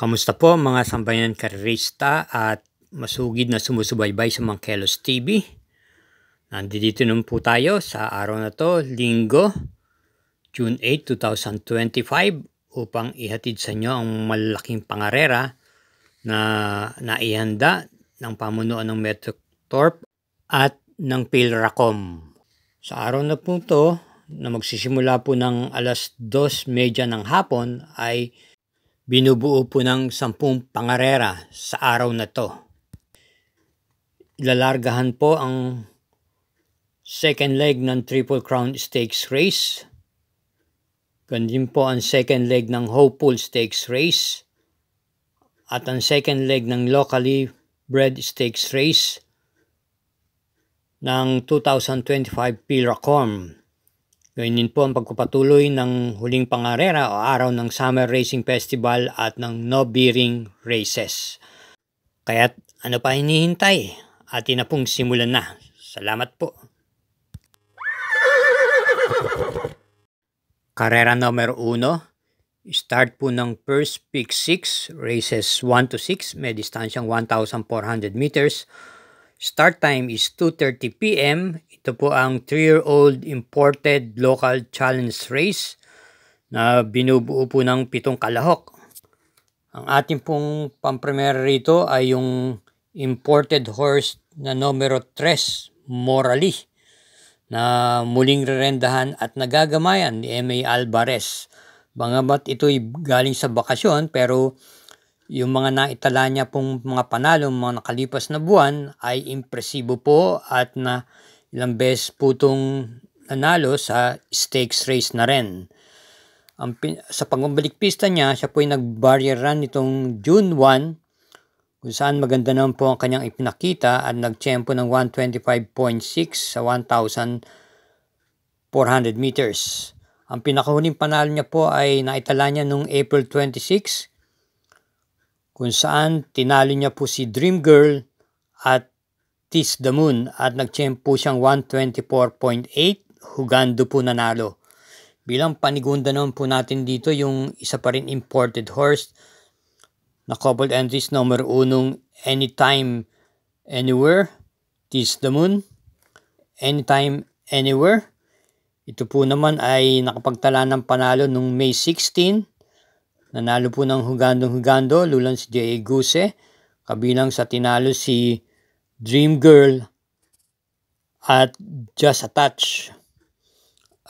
Kamusta po mga sambayan karerista at masugid na sumusubaybay sa mga Kelos TV? Nandito naman po tayo sa araw na to, Linggo, June 8, 2025 upang ihatid sa inyo ang malaking pangarera na naihanda ng pamunuan ng Metrocorp at ng PhilRacom. Sa araw na po to na magsisimula po ng alas 2:30 ng hapon ay binubuo po ng 10 pangarera sa araw na to. Ilalargahan po ang second leg ng Triple Crown Stakes Race. Ganun po ang second leg ng Hopeful Stakes Race. At ang second leg ng Locally Bred Stakes Race ng 2025 PhilRacom. Gayun din po ang pagpapatuloy ng huling pangarera o araw ng Summer Racing Festival at ng No Bearing Races. Kaya't ano pa hinihintay? Atin na pong simulan na. Salamat po. Karera numero 1. Start po ng first pick 6, races 1 to 6, may distansyang 1,400 meters. Start time is 2:30 p.m. Ito po ang 3-year-old imported local challenge race na binubuo po ng 7 kalahok. Ang ating pong pampremera rito ay yung imported horse na numero 3, Morally, na muling rerendahan at nagagamayan ni M.A. Alvarez. Bagamat ito'y galing sa bakasyon, pero yung mga naitala niya pong mga panalo, mga nakalipas na buwan ay impresibo po at na ilang beses po itong nanalo sa stakes race na rin. Sa pagbabalik pista niya, siya po ay nag-barrier run nitong June 1 kung saan maganda naman po ang kanyang ipinakita at nagtiyempo ng 125.6 sa 1,400 meters. Ang pinakahuling panalo niya po ay naitala niya noong April 26 kung saan tinalo niya po si Dream Girl at Tease the Moon at nagtiyempo siyang 124.8, Hugando po nanalo. Bilang panigunda naman po natin dito yung isa pa rin imported horse na coupled entries number 1, Anytime Anywhere, Tease the Moon, Anytime Anywhere. Ito po naman ay nakapagtala ng panalo noong May 16. Nanalo po ng Hugando, lulan si J.A. Guse, kabilang sa tinalo si Dream Girl at Just a Touch.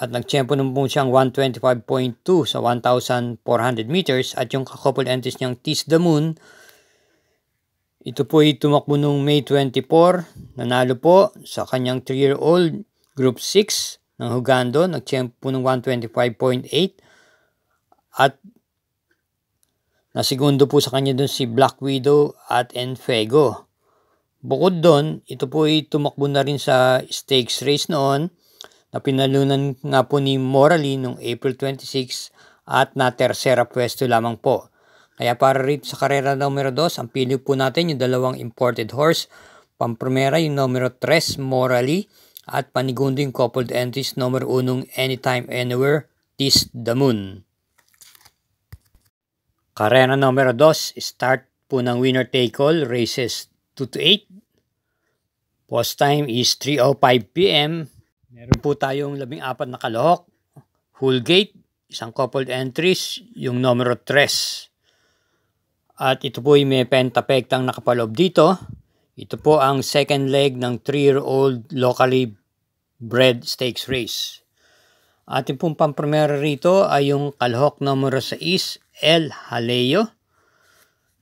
At nagtiyempo naman po siyang 125.2 sa 1,400 meters at yung couple entries niyang Tease the Moon, ito po ay tumakbo noong May 24, nanalo po sa kanyang 3-year-old Group 6 ng Hugando, nagtiyempo po ng 125.8 at nasigundo po sa kanya doon si Black Widow at Enfego. Bukod doon, ito po ay tumakbo na rin sa stakes race noon na pinalunan nga po ni Morally noong April 26 at na tersera pwesto lamang po. Kaya para rito sa karera numero 2, ang pili po natin yung dalawang imported horse. Pampremera yung numero 3, Morally, at panigundo yung coupled entries numero 1, Anytime Anywhere, Tease the Moon. Karera numero 2, start po ng winner take all, races 2 to 8. Post time is 3:05 p.m. Meron po tayong 14 na kalahok. Full gate, isang coupled entries, yung numero 3. At ito po yung may pentapektang nakapalob dito. Ito po ang second leg ng 3-year-old locally bred stakes race. Ating pong pampremera rito ay yung kalahok numero 6, El Jaleo,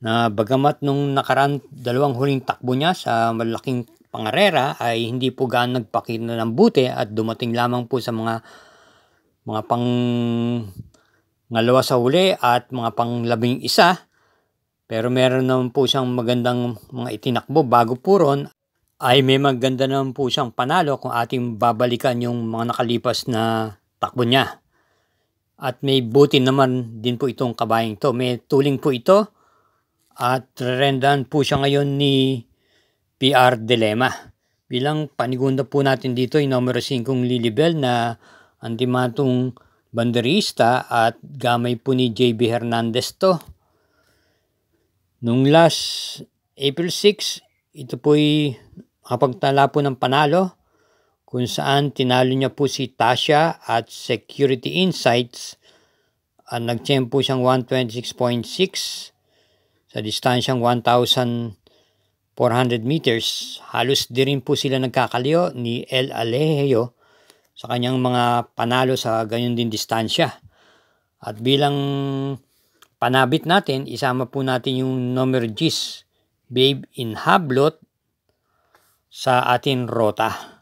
na bagamat nung nakaraan dalawang huling takbo niya sa malaking pangarera ay hindi po gaano nagpakita ng buti at dumating lamang po sa mga pangalawa sa huli at mga pang-11. Pero meron naman po siyang magandang mga itinakbo bago po ron ay may maganda naman po siyang panalo kung ating babalikan yung mga nakalipas na takbo niya. At may buti naman din po itong kabayang to. May tuling po ito at rendan po siya ngayon ni PR Dilema. Bilang panigunda po natin dito yung numero 5 Lilibel na antimatong banderista at gamay po ni JB Hernandez to. Nung last April 6, ito po'y nakapagtala po ng panalo kung saan tinalo niya po si Tasha at Security Insights at nag-champ po siyang 126.6 sa distansyang 1,400 meters. Halos di rin po sila nagkakalyo ni El Alejo sa kanyang mga panalo sa ganyan din distansya. At bilang panabit natin, isama po natin yung numero 10, Babe in Hablot, sa ating rota.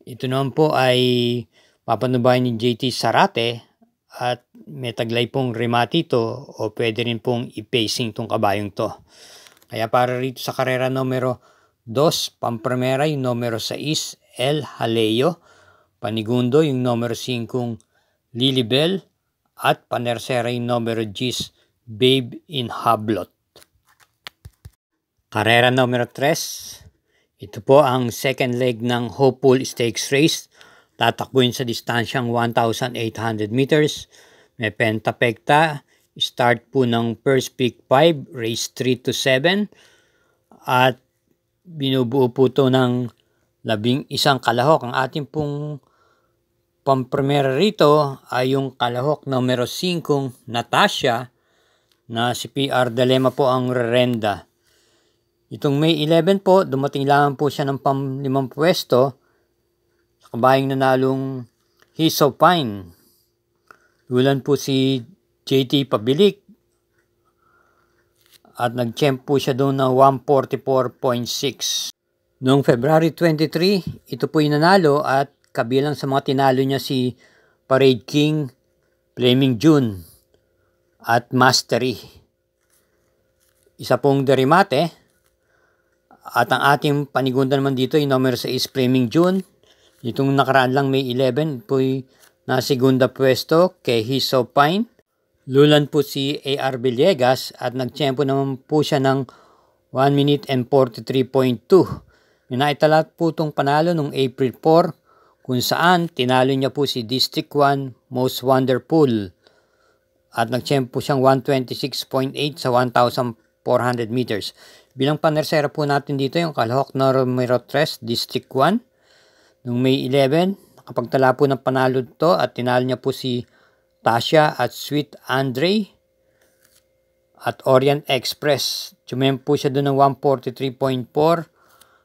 Ito naman po ay papanubayan ni JT Sarate at may taglay pong rematito o pwede rin pong i-pacing tong kabayong to. Kaya para rito sa karera numero 2, pampremera yung numero 6, El Jaleo, panigundo yung numero 5, Lilibel, at panersera yung numero 10, Babe in Hablot. Karera numero 3, ito po ang second leg ng Hopeful Stakes Race. Tatakbuhin sa distansyang 1,800 meters. May pentapekta. Start po ng first pick 5, race 3 to 7. At binubuo po ito ng 11 kalahok. Ang ating pong pampremera rito ay yung kalahok numero 5, Natasha, na si PR Dalema po ang rerenda. Itong May 11 po, dumating lamang po siya ng pang-5 pwesto sa kabayang nanalong He's So Fine. Dulan po si JT Pabilik at nag-champ po siya doon na 144.6. Noong February 23, ito po yung nanalo at kabilang sa mga tinalo niya si Parade King, Flaming June at Mastery. Isa pong derimate. At ang ating panigunda naman dito yung numero 6, Flaming June. Itong nakaraan lang May 11 po na segunda pwesto kay He's So Fine. Lulan po si AR Villegas at nagtiyempo naman po siya ng 1 minute and 43.2. Naitala po itong panalo noong April 4 kung saan tinalo niya po si District 1 Most Wonderful at nagtiyempo siyang 126.8 sa 1,400 meters. Bilang panersera po natin dito yung kalahok numero 3, District 1. Noong May 11, nakapagtala po ng panalo to at tinalo niya po si Tasha at Sweet Andre at Orient Express. Tumem po siya doon ng 143.4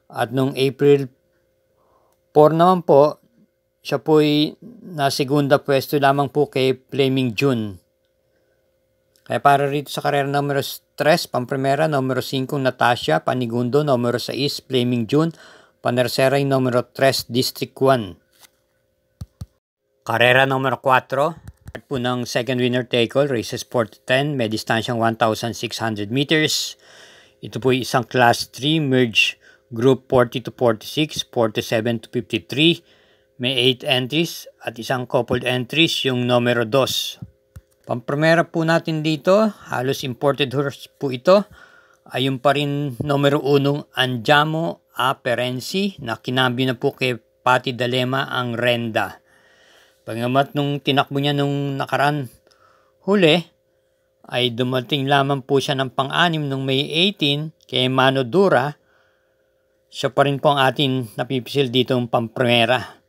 at noong April 4 naman po, siya po ay na segunda pwesto lamang po kay Flaming June. Kaya para rito sa karera numero 3, pampremera, numero 5, Natasha, panigundo, numero 6, Flaming June, panersera yung numero 3, District 1. Karera numero 4, po ng second winner take all, races 4 to 10, may distansyang 1,600 meters. Ito po isang class 3, merge group 40 to 46, 47 to 53, may 8 entries at isang coupled entries yung numero 2. Pampremera po natin dito, halos imported horse po ito, ay yung pa rin numero 1, Andiamo a Perenzi, na kinambyo na po kay Pati Dalema ang renda. Pagamat nung tinakbo niya nung nakaraan huli, ay dumating lamang po siya ng pang-anim nung May 18 kay Mano Dura. Siya pa rin po ang ating napipisil dito ang pampremera.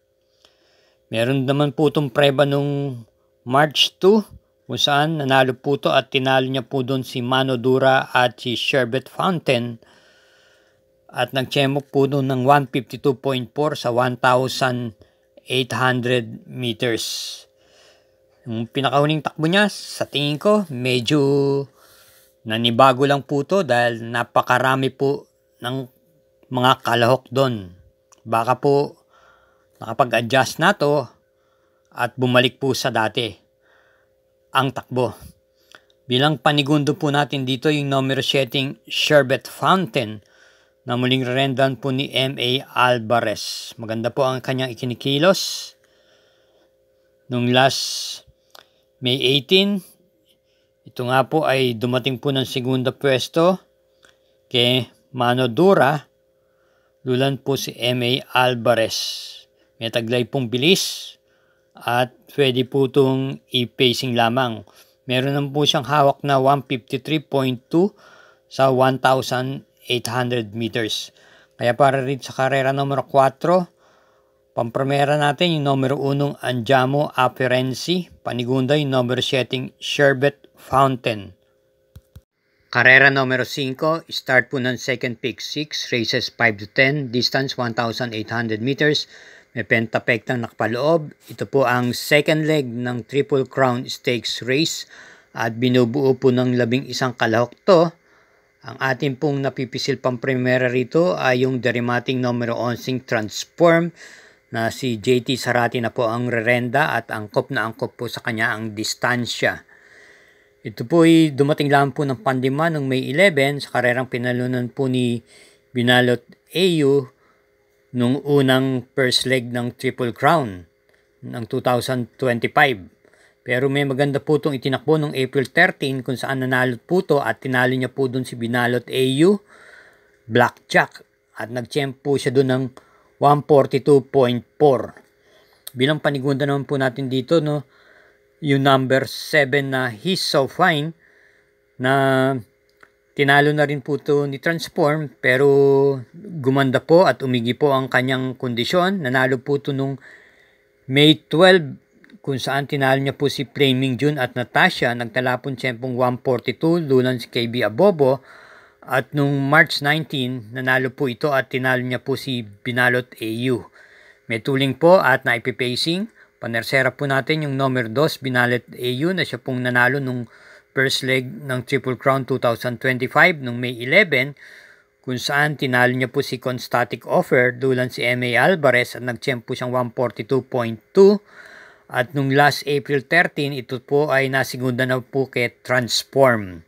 Meron naman po itong preba nung March 2, kung saan nanalo po ito at tinalo niya po doon si Mano Dura at si Sherbet Fountain at nagchemo po doon ng 152.4 sa 1,800 meters. Yung pinakahuling takbo niya, sa tingin ko, medyo nanibago lang po ito dahil napakarami po ng mga kalahok doon. Baka po nakapag-adjust na to at bumalik po sa dati ang takbo. Bilang panigundo po natin dito yung numero 7, Sherbet Fountain, na muling rendan po ni M.A. Alvarez. Maganda po ang kanyang ikinikilos. Nung last May 18, ito nga po ay dumating po ng segunda pwesto kay Mano Dura. Lulan po si M.A. Alvarez. May taglay pong bilis at pwede po itong i-pacing lamang. Meron naman po siyang hawak na 153.2 sa 1,800 meters. Kaya para rin sa karera numero 4, pampremera natin yung numero 1 Andiamo Aperensi, panigunda yung numero 7 Sherbet Fountain. Karera numero 5, start po ng second pick 6, races 5 to 10, distance 1,800 meters, may pentapektang nakapaloob. Ito po ang second leg ng Triple Crown Stakes race at binubuo po ng 11 kalahok to. Ang ating pong napipisil pang primera rito ay yung derimating numero 11 Transform na si JT Sarati na po ang rerenda at angkop na angkop po sa kanya ang distansya. Ito po ay dumating lang po ng pandima noong May 11 sa karerang pinalunan po ni Binalot AU nung unang first leg ng Triple Crown ng 2025. Pero may maganda po itong itinakbo noong April 13 kung saan nanalo po ito at tinalo niya po doon si Binalot AU Blackjack at nag-champ po siya doon ng 142.4. Bilang panigunda naman po natin dito, no, yung number 7 na He's So Fine na tinalo na rin po ito ni Transform pero gumanda po at umigi po ang kanyang kondisyon. Nanalo po ito nung May 12 kung saan tinalo niya po si Flaming June at Natasha. Nagtala po siyempong 142, lulan si KB Abobo. At nung March 19, nanalo po ito at tinalo niya po si Binalot AU. May tuling po at naipipacing. Panersera po natin yung number 2, Binalot AU, na siya pong nanalo nung first leg ng Triple Crown 2025 nung May 11, kung saan tinalo niya po si Constatic Offer, lulan si M.A. Alvarez at nag-champ po siyang 142.2. At nung last April 13, ito po ay nasigunda na po kay Transform.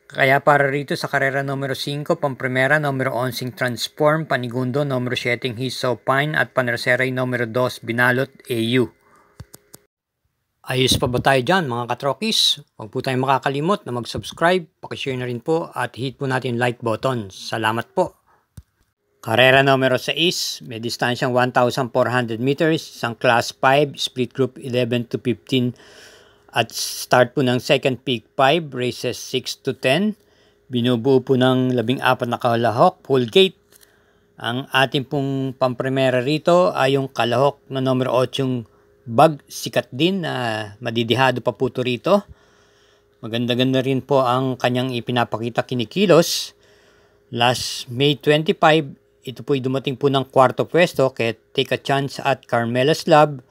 Kaya para rito sa karera numero 5, pampremera numero 11 Transform, panigundo numero 7 He's So Fine at panersera numero 2 Binalot AU. Ayos pa ba tayo dyan mga katrokis? Huwag po tayong makakalimot na mag-subscribe, pakishare na rin po at hit po natin like button. Salamat po! Karera numero 6, may distansyang 1,400 meters, isang class 5, split group 11 to 15 at start po ng second peak 5, races 6 to 10. Binubuo po ng 14 na kalahok, full gate. Ang ating pong pampremera rito ay yung kalahok na numero 8, Bag Sikat din na madidihado pa po ito rito. Maganda-ganda rin po ang kanyang ipinapakita kinikilos. Last May 25, ito po'y dumating po ng kwarto pwesto kay Take a Chance at Carmela's Love.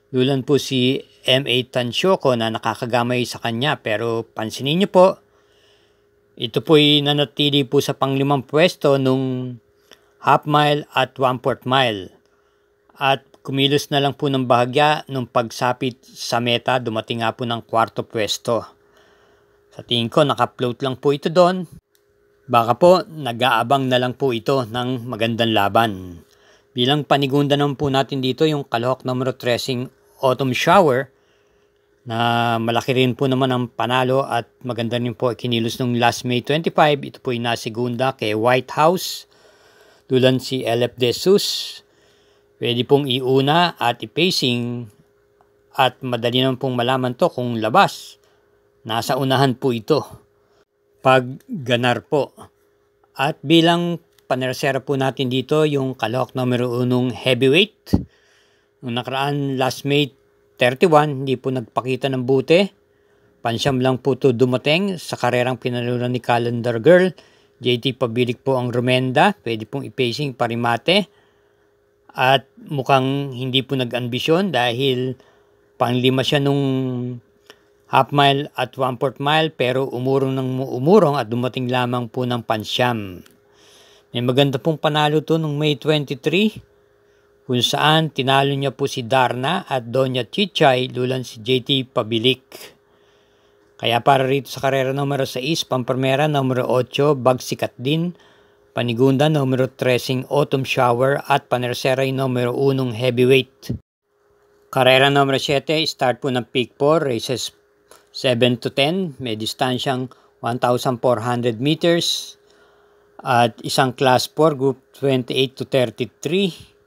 Lulan po si M.A. Tansyoko na nakakagamay sa kanya. Pero pansinin niyo po, ito po'y nanatili po sa panglimang pwesto nung half mile at 1/4 mile. At kumilos na lang po ng bahagya nung pagsapit sa meta, dumating nga po ng kwarto pwesto. Sa tingin ko, naka-float lang po ito doon. Baka po, nag-aabang na lang po ito ng magandang laban. Bilang panigunda naman po natin dito yung kalahok numero 13 Autumn Shower na malaki rin po naman ang panalo at maganda rin po kinilos nung last May 25. Ito po yung nasigunda kay White House. Dulan si LF De Jesus. Pwede pong iuna at i-pacing at madali naman pong malaman to kung labas. Nasa unahan po ito. Pag ganar po. At bilang panersera po natin dito yung kalahok numero 1 heavyweight. Nung nakaraan last May 31, hindi po nagpakita ng buti. Pansyam lang po ito dumating sa karerang pinalunan ni Calendar Girl. JT Pabilik po ang rumenda. Pwede pong i-pacing parimate. At mukhang hindi po nag-ambisyon dahil panglima siya nung half mile at 1/4 mile pero umurong at dumating lamang po ng pansyam. May maganda pong panalo to nung May 23 kung saan tinalo niya po si Darna at Doña Chichay, lulan si JT Pabilik. Kaya para rito sa karera numero 6, pampremera numero 8, Bagsikat din, panigunda numero 13, Autumn Shower at panersera numero 1, heavyweight. Karera numero 7, start po ng peak 4, races 7 to 10, may distansyang 1,400 meters at isang class 4 group 28 to 33.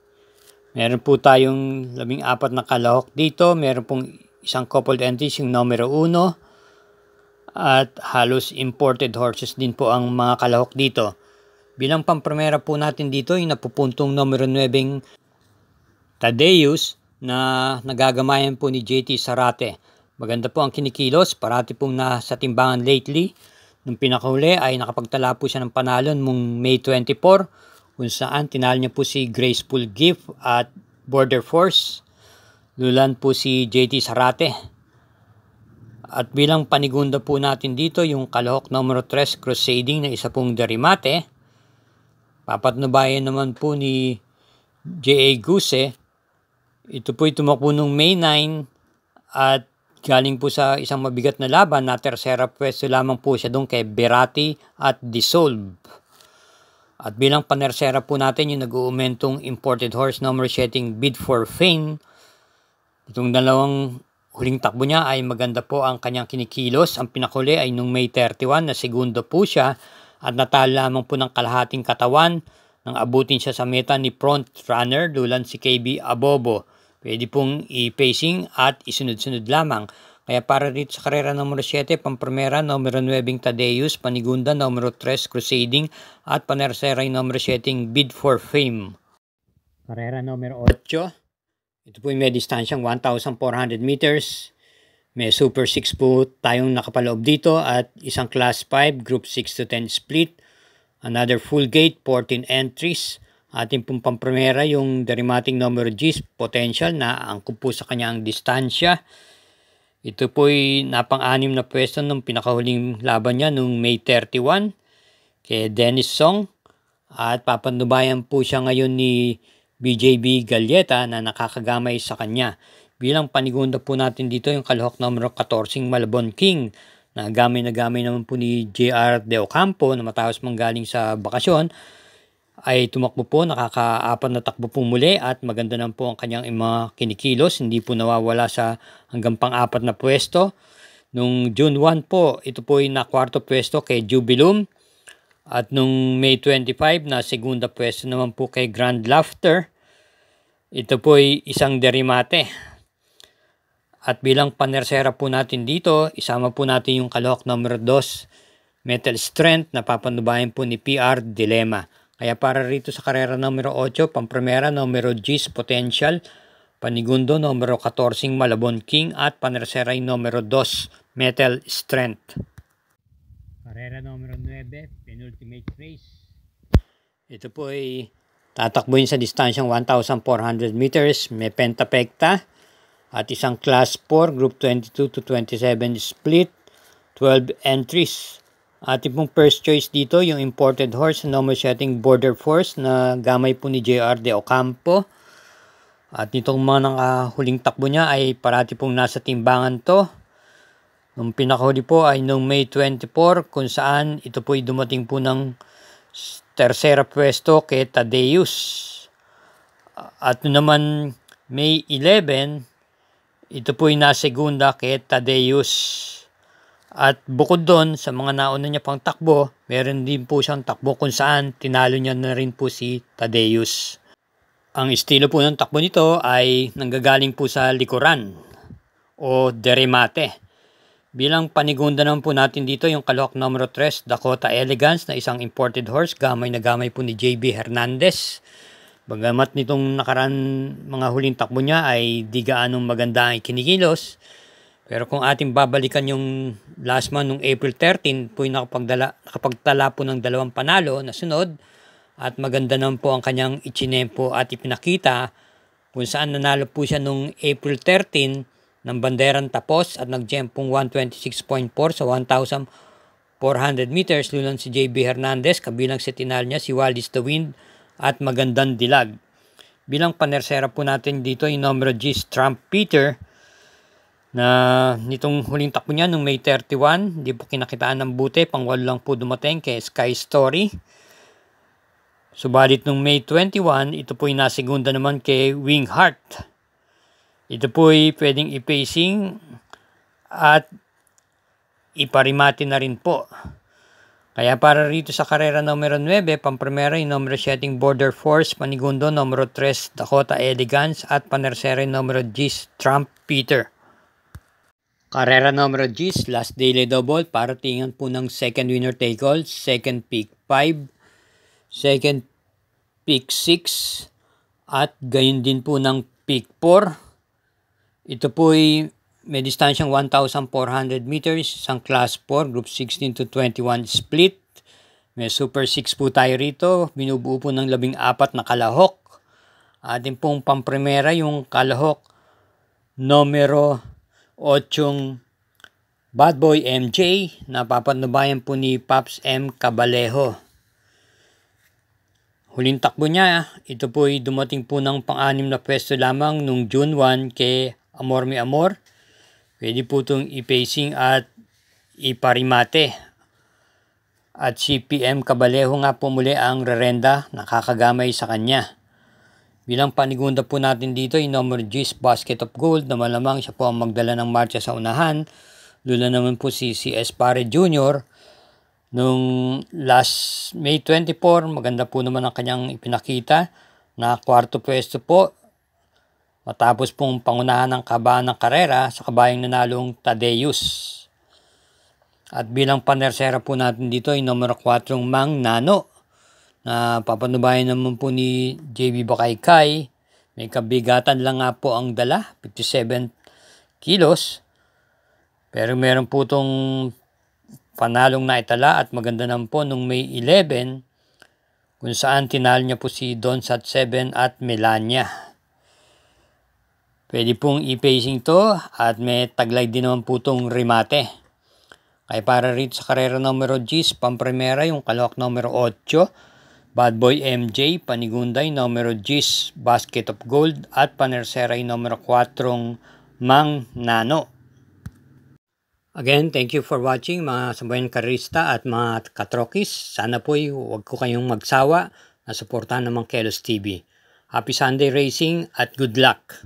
Meron po tayong 14 na kalahok dito, meron pong isang coupled entries yung numero 1 at halos imported horses din po ang mga kalahok dito. Bilang pampremera po natin dito yung napupuntong numero 9 Tadeus na nagagamayan po ni JT Zarate. Maganda po ang kinikilos, parati pong nasa timbangan lately. Nung pinakahuli ay nakapagtala po siya ng panalo noong May 24 kung saan tinalo niya po si Graceful Gift at Border Force. Lulan po si JT Zarate. At bilang panigunda po natin dito yung kalahok numero 3 Crusading na isa pong derimate. Papatnubayan naman po ni J.A. Guse. Ito po tumakbo noong May 9 at galing po sa isang mabigat na laban na tersera pwesto lamang po siya doon kay Berati at Dissolve. At bilang panersera po natin yung nag-uumentong imported horse number setting Bid for Fame. Itong dalawang huling takbo niya ay maganda po ang kanyang kinikilos. Ang pinakuli ay noong May 31 na segundo po siya at natalo lamang po ng kalahating katawan nang abutin siya sa meta ni front runner dulan si KB Abobo. Pwede pong i-pacing at isunod-sunod lamang. Kaya para dito sa karera numero 7, pampremera numero 9 Tadeus, panigunda numero 3 Crusading at panersera numero 7 Bid for Fame. Karera numero 8, ito po yung may distansyang 1,400 meters. May Super 6 po tayong nakapaloob dito at isang Class 5 Group 6 to 10 split. Another full gate, 14 entries. Ating pong pampremera yung derimating number G's potential na angkop po sa kanyang distansya. Ito po'y napang-anim na pwesto nung pinakahuling laban niya nung May 31 kay Dennis Song. At papanubayan po siya ngayon ni BJB Galleta na nakakagamay sa kanya. Bilang panigunda po natin dito yung kalahok numero 14 Malabon King na gamay naman po ni JR De Ocampo na matapos manggaling sa bakasyon ay tumakbo po, nakaka-4 na takbo po muli at maganda naman po ang kanyang mga kinikilos, hindi po nawawala sa hanggang pang-4 na pwesto. Nung June 1 po, ito po yung na 4th pwesto kay Jubilum at nung May 25 na segunda pwesto naman po kay Grand Laughter. Ito po ay isang derimate. At bilang panersera po natin dito, isama po natin yung kalahok number 2 Metal Strength na papanubayan po ni PR Dilemma. Kaya para rito sa karera numero 8, pampremera numero G's Potential, panigundo numero 14 Malabon King at panersera numero 2 Metal Strength. Karera numero 9, penultimate race. Ito po ay tatakbuhin sa distansyang 1,400 meters, may pentapekta at isang Class 4 Group 22 to 27 split, 12 entries. Ating pong first choice dito, yung imported horse, number setting Border Force na gamay po ni JR De Ocampo. At nitong mga nakahuling takbo niya ay parati pong nasa timbangan to. Nung pinakahuli po ay nung May 24 kung saan ito po ay dumating po ng tersera pwesto kay Tadeus. At naman May 11, ito po ay nasegunda kay Tadeus. At bukod doon, sa mga nauna niya pang takbo, meron din po siyang takbo kung saan tinalo niya na rin po si Tadeus. Ang estilo po ng takbo nito ay nanggagaling po sa likuran o derimate. Bilang panigunda naman po natin dito yung kalahok numero 3, Dakota Elegance na isang imported horse, gamay na gamay po ni JB Hernandez. Bagamat nitong nakaraan mga huling takbo niya ay di gaanong maganda ang kinikilos. Pero kung ating babalikan yung last month nung April 13 po yung nakapagtala po ng 2 panalo na sunod. At maganda naman po ang kanyang ichinempo at ipinakita kung saan nanalo po siya nung April 13 ng banderang tapos at nag-jempong 126.4 sa 1,400 meters. Lulan si JB Hernandez, kabilang sa tinalo niya si Wallis the Wind at magandang dilag. Bilang panersera po natin dito yung numero G's Trump Peter na nitong huling takbo niya nung May 31, hindi po kinakitaan ng buti, pang-walo lang po dumating kay Sky Story. Subalit nung May 21, ito po yung nasegunda naman kay Wing Heart. Ito po ay pwedeng i-pacing at iparimati na rin po. Kaya para rito sa karera numero 9, pampremera yung numero setting Border Force, panigundo numero 3 Dakota Elegance at panersera yung numero G's Trump Peter. Karera numero 10, last daily double, para tingnan po ng second winner take all, second pick 5, second pick 6, at gayon din po ng pick 4. Ito po ay may distansyang 1,400 meters, isang class 4, group 16 to 21 split. May super 6 po tayo rito, binubuo po ng 14 na kalahok. Atin pong pamprimera yung kalahok numero 8 Bad Boy MJ na papatnubayan po ni Pops M. Cabalejo. Huling takbo niya, ito po ay dumating po ng pang-anim na pwesto lamang nung June 1 kay Amor Mi Amor. Pwede po itong i-pacing at iparimate. At si PM Cabalejo nga po muli ang rerenda, nakakagamay sa kanya. Bilang panigunda po natin dito ay number 10 Basket of Gold na malamang siya po ang magdala ng marcha sa unahan. Lula naman po si CS Pare Jr. Nung last May 24, maganda po naman ang kanyang ipinakita na kwarto pwesto po. Matapos pong pangunahan ng kabahan ng karera sa kabayang nanalong Tadeus. At bilang panersera po natin dito ay numero 4 Mang Nano na papanubayan naman po ni JB Bakaykay. May kabigatan lang nga po ang dala, 57 kilos. Pero meron po itong panalong naitala at maganda naman po nung May 11 kung saan tinalo niya po si Don Sat 7 at Melania. Pwede pong i-pacing to at may taglay din naman po itong remate. Kaya para rito sa karera numero 10, pamprimera yung kalahok numero 8, Bad Boy MJ, panigunday numero 10, Basket of Gold, at panersera yung numero 4, Mang Nano. Again, thank you for watching mga sambayan karista at mga katrokis. Sana po huwag ko kayong magsawa na suportahan ng Kelos TV. Happy Sunday racing at good luck!